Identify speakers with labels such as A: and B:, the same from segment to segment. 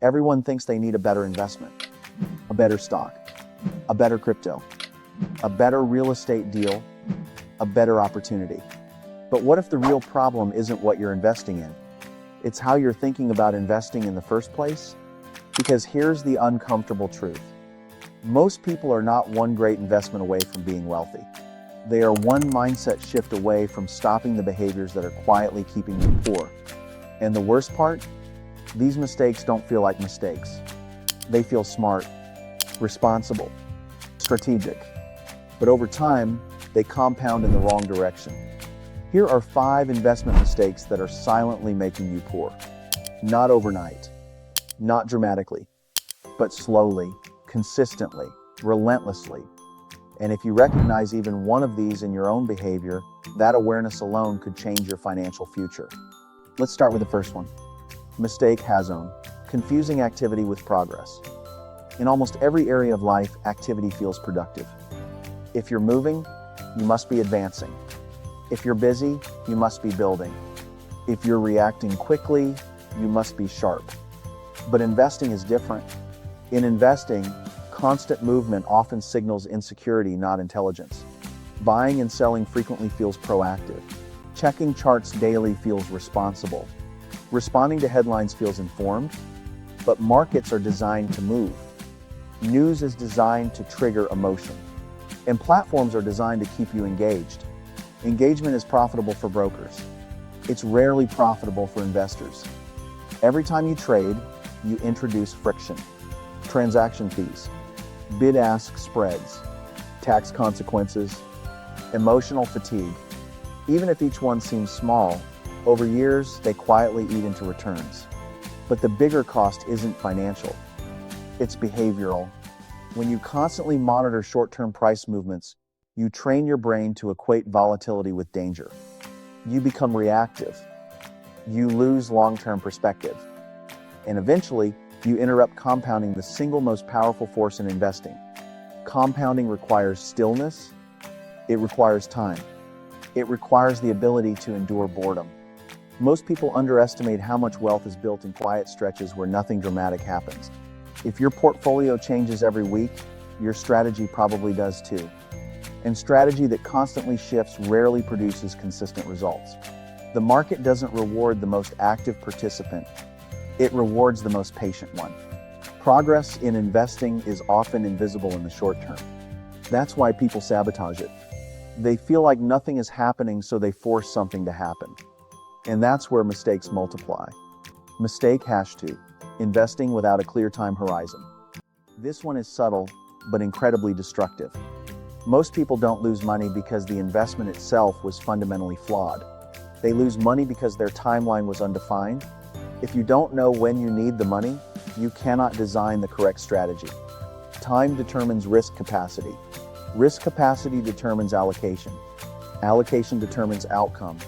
A: Everyone thinks they need a better investment, a better stock, a better crypto, a better real estate deal, a better opportunity. But what if the real problem isn't what you're investing in? It's how you're thinking about investing in the first place? Because here's the uncomfortable truth. Most people are not one great investment away from being wealthy. They are one mindset shift away from stopping the behaviors that are quietly keeping you poor. And the worst part? These mistakes don't feel like mistakes. They feel smart, responsible, strategic. But over time, they compound in the wrong direction. Here are 5 investment mistakes that are silently making you poor. Not overnight, not dramatically, but slowly, consistently, relentlessly. And if you recognize even one of these in your own behavior, that awareness alone could change your financial future. Let's start with the first one. Mistake HAZON, confusing activity with progress. In almost every area of life, activity feels productive. If you're moving, you must be advancing. If you're busy, you must be building. If you're reacting quickly, you must be sharp. But investing is different. In investing, constant movement often signals insecurity, not intelligence. Buying and selling frequently feels proactive. Checking charts daily feels responsible. Responding to headlines feels informed. But markets are designed to move. News is designed to trigger emotion. And platforms are designed to keep you engaged. Engagement is profitable for brokers. It's rarely profitable for investors. Every time you trade, you introduce friction. Transaction fees, bid-ask spreads, tax consequences, emotional fatigue. Even if each one seems small, over years they quietly eat into returns. But the bigger cost isn't financial, it's behavioral. When you constantly monitor short-term price movements, you train your brain to equate volatility with danger. You become reactive. You lose long-term perspective. And eventually, you interrupt compounding, the single most powerful force in investing. Compounding requires stillness. It requires time. It requires the ability to endure boredom. Most people underestimate how much wealth is built in quiet stretches where nothing dramatic happens. If your portfolio changes every week, your strategy probably does too. And strategy that constantly shifts rarely produces consistent results. The market doesn't reward the most active participant. It rewards the most patient one. Progress in investing is often invisible in the short term. That's why people sabotage it. They feel like nothing is happening, so they force something to happen. And that's where mistakes multiply. Mistake #2, investing without a clear time horizon. This one is subtle, but incredibly destructive. Most people don't lose money because the investment itself was fundamentally flawed. They lose money because their timeline was undefined. If you don't know when you need the money, you cannot design the correct strategy. Time determines risk capacity. Risk capacity determines allocation. Allocation determines outcome.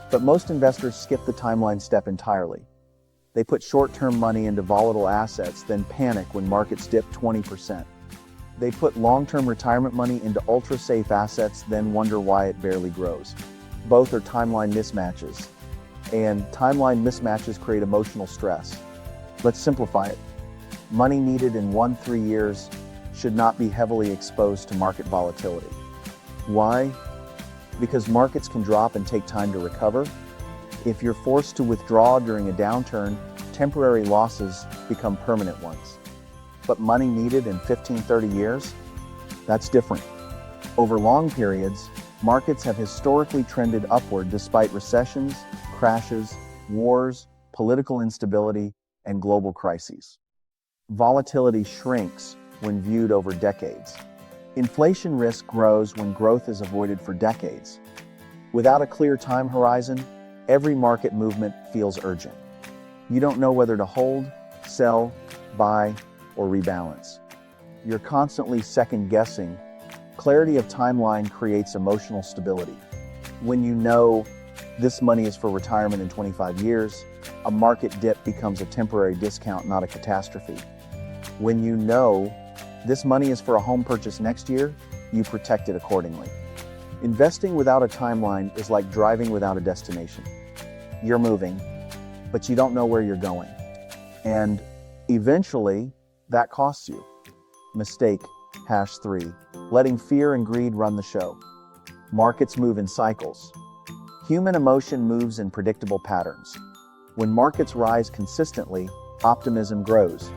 A: But most investors skip the timeline step entirely. They put short-term money into volatile assets, then panic when markets dip 20%. They put long-term retirement money into ultra-safe assets, then wonder why it barely grows. Both are timeline mismatches. And timeline mismatches create emotional stress. Let's simplify it. Money needed in 1-3 years should not be heavily exposed to market volatility. Why? Because markets can drop and take time to recover. If you're forced to withdraw during a downturn, temporary losses become permanent ones. But money needed in 15-30 years? That's different. Over long periods, markets have historically trended upward despite recessions, crashes, wars, political instability, and global crises. Volatility shrinks when viewed over decades. Inflation risk grows when growth is avoided for decades. Without a clear time horizon, every market movement feels urgent. You don't know whether to hold, sell, buy, or rebalance. You're constantly second-guessing. Clarity of timeline creates emotional stability. When you know this money is for retirement in 25 years, a market dip becomes a temporary discount, not a catastrophe. When you know this money is for a home purchase next year, you protect it accordingly. Investing without a timeline is like driving without a destination. You're moving, but you don't know where you're going. And Eventually, that costs you. Mistake, #3. Letting fear and greed run the show. Markets move in cycles. Human emotion moves in predictable patterns. When markets rise consistently, optimism grows.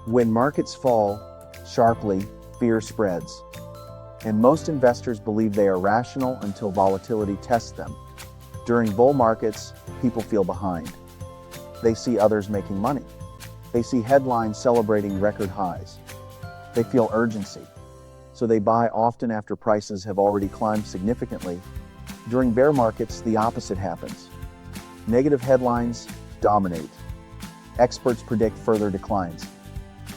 A: When markets fall sharply, fear spreads. And most investors believe they are rational until volatility tests them. During bull markets, people feel behind. They see others making money. They see headlines celebrating record highs. They feel urgency, so they buy often after prices have already climbed significantly. During bear markets, the opposite happens. Negative headlines dominate. Experts predict further declines.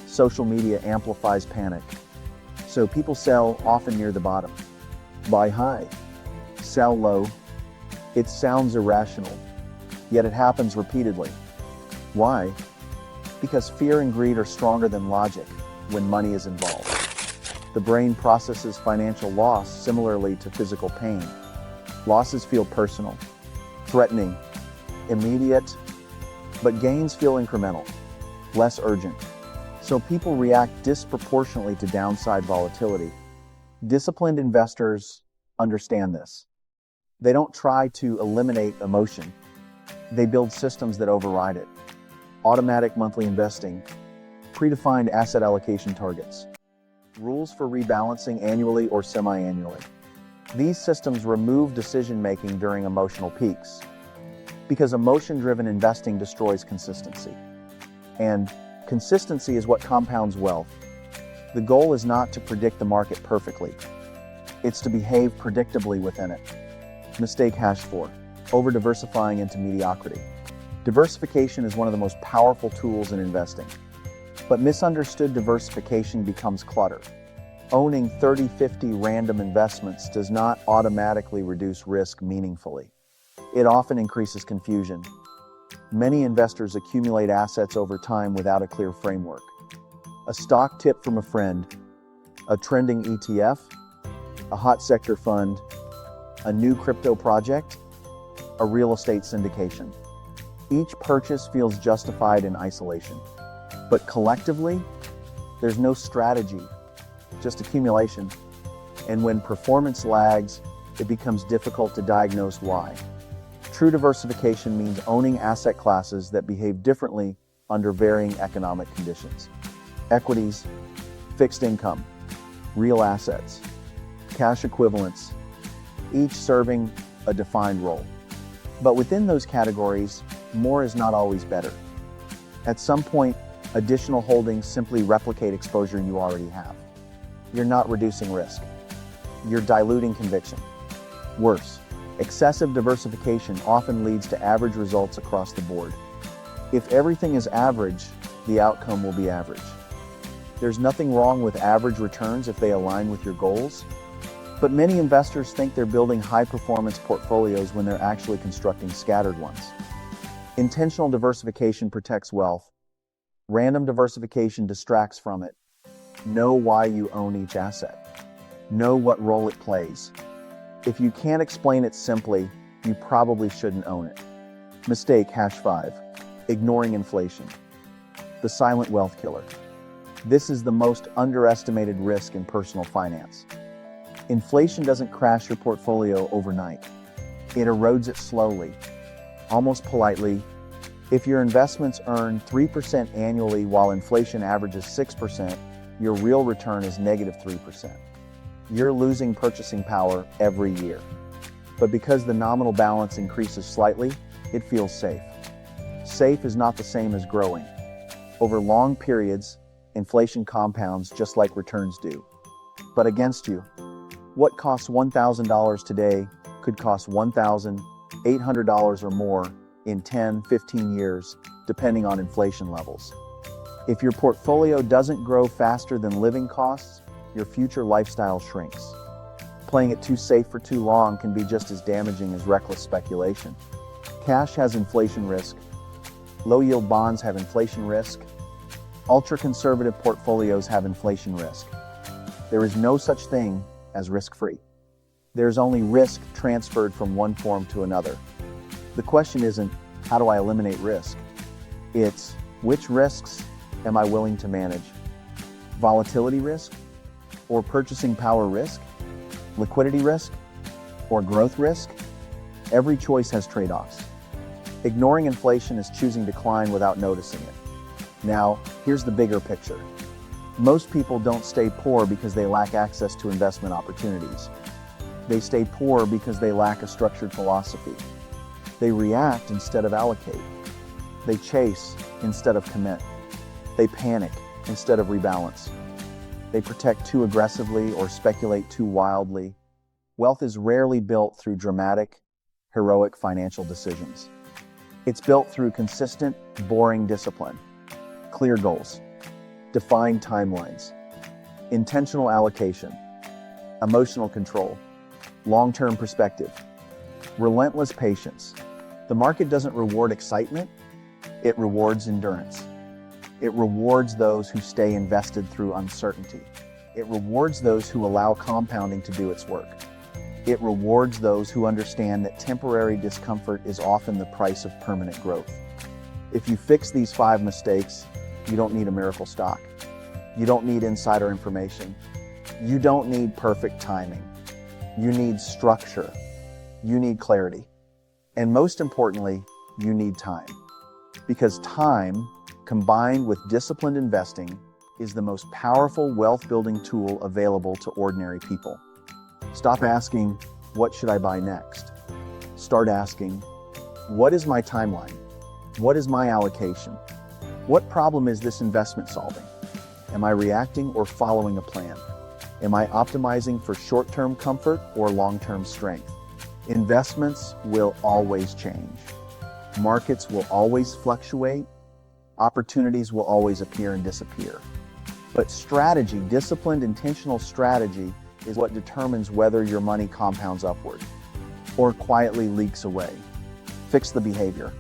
A: Social media amplifies panic. So people sell often near the bottom. Buy high, sell low. It sounds irrational, yet it happens repeatedly. Why? Because fear and greed are stronger than logic when money is involved. The brain processes financial loss similarly to physical pain. Losses feel personal, threatening, immediate, but gains feel incremental, less urgent. So people react disproportionately to downside volatility. Disciplined investors understand this. They don't try to eliminate emotion. They build systems that override it. Automatic monthly investing, predefined asset allocation targets, rules for rebalancing annually or semi-annually. These systems remove decision-making during emotional peaks, because emotion-driven investing destroys consistency. And consistency is what compounds wealth. The goal is not to predict the market perfectly. It's to behave predictably within it. Mistake #4. Over-diversifying into mediocrity. Diversification is one of the most powerful tools in investing. But misunderstood diversification becomes clutter. Owning 30-50 random investments does not automatically reduce risk meaningfully. It often increases confusion. Many investors accumulate assets over time without a clear framework. A stock tip from a friend, a trending ETF, a hot sector fund, a new crypto project, a real estate syndication. Each purchase feels justified in isolation. But collectively, there's no strategy, just accumulation. And when performance lags, it becomes difficult to diagnose why. True diversification means owning asset classes that behave differently under varying economic conditions. Equities, fixed income, real assets, cash equivalents, each serving a defined role. But within those categories, more is not always better. At some point, additional holdings simply replicate exposure you already have. You're not reducing risk. You're diluting conviction. Worse, excessive diversification often leads to average results across the board. If everything is average, the outcome will be average. There's nothing wrong with average returns if they align with your goals, but many investors think they're building high-performance portfolios when they're actually constructing scattered ones. Intentional diversification protects wealth. Random diversification distracts from it. Know why you own each asset. Know what role it plays. If you can't explain it simply, you probably shouldn't own it. Mistake #5. Ignoring inflation. The silent wealth killer. This is the most underestimated risk in personal finance. Inflation doesn't crash your portfolio overnight. It erodes it slowly, almost politely. If your investments earn 3% annually while inflation averages 6%, your real return is -3%. You're losing purchasing power every year. But because the nominal balance increases slightly, it feels safe. Safe is not the same as growing. Over long periods, inflation compounds just like returns do. But against you, what costs $1,000 today could cost $1,800 or more in 10, 15 years, depending on inflation levels. If your portfolio doesn't grow faster than living costs, your future lifestyle shrinks. Playing it too safe for too long can be just as damaging as reckless speculation. Cash has inflation risk. Low-yield bonds have inflation risk. Ultra-conservative portfolios have inflation risk. There is no such thing as risk-free. There's only risk transferred from one form to another. The question isn't, how do I eliminate risk? It's, which risks am I willing to manage? Volatility risk or purchasing power risk? Liquidity risk or growth risk? Every choice has trade-offs. Ignoring inflation is choosing decline without noticing it. Now, here's the bigger picture. Most people don't stay poor because they lack access to investment opportunities. They stay poor because they lack a structured philosophy. They react instead of allocate. They chase instead of commit. They panic instead of rebalance. They protect too aggressively or speculate too wildly. Wealth is rarely built through dramatic, heroic financial decisions. It's built through consistent, boring discipline, clear goals, defined timelines, intentional allocation, emotional control, long-term perspective, relentless patience. The market doesn't reward excitement, it rewards endurance. It rewards those who stay invested through uncertainty. It rewards those who allow compounding to do its work. It rewards those who understand that temporary discomfort is often the price of permanent growth. If you fix these 5 mistakes, you don't need a miracle stock. You don't need insider information. You don't need perfect timing. You need structure. You need clarity. And most importantly, you need time. Because time, combined with disciplined investing, is the most powerful wealth-building tool available to ordinary people. Stop asking, what should I buy next? Start asking, what is my timeline? What is my allocation? What problem is this investment solving? Am I reacting or following a plan? Am I optimizing for short-term comfort or long-term strength? Investments will always change. Markets will always fluctuate. Opportunities will always appear and disappear. But strategy, disciplined, intentional strategy, is what determines whether your money compounds upward or quietly leaks away. Fix the behavior.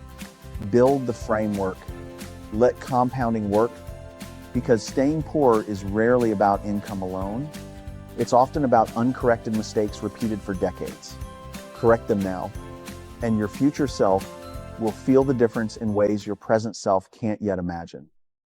A: Build the framework. Let compounding work, because staying poor is rarely about income alone. It's often about uncorrected mistakes repeated for decades. Correct them now, and your future self will feel the difference in ways your present self can't yet imagine.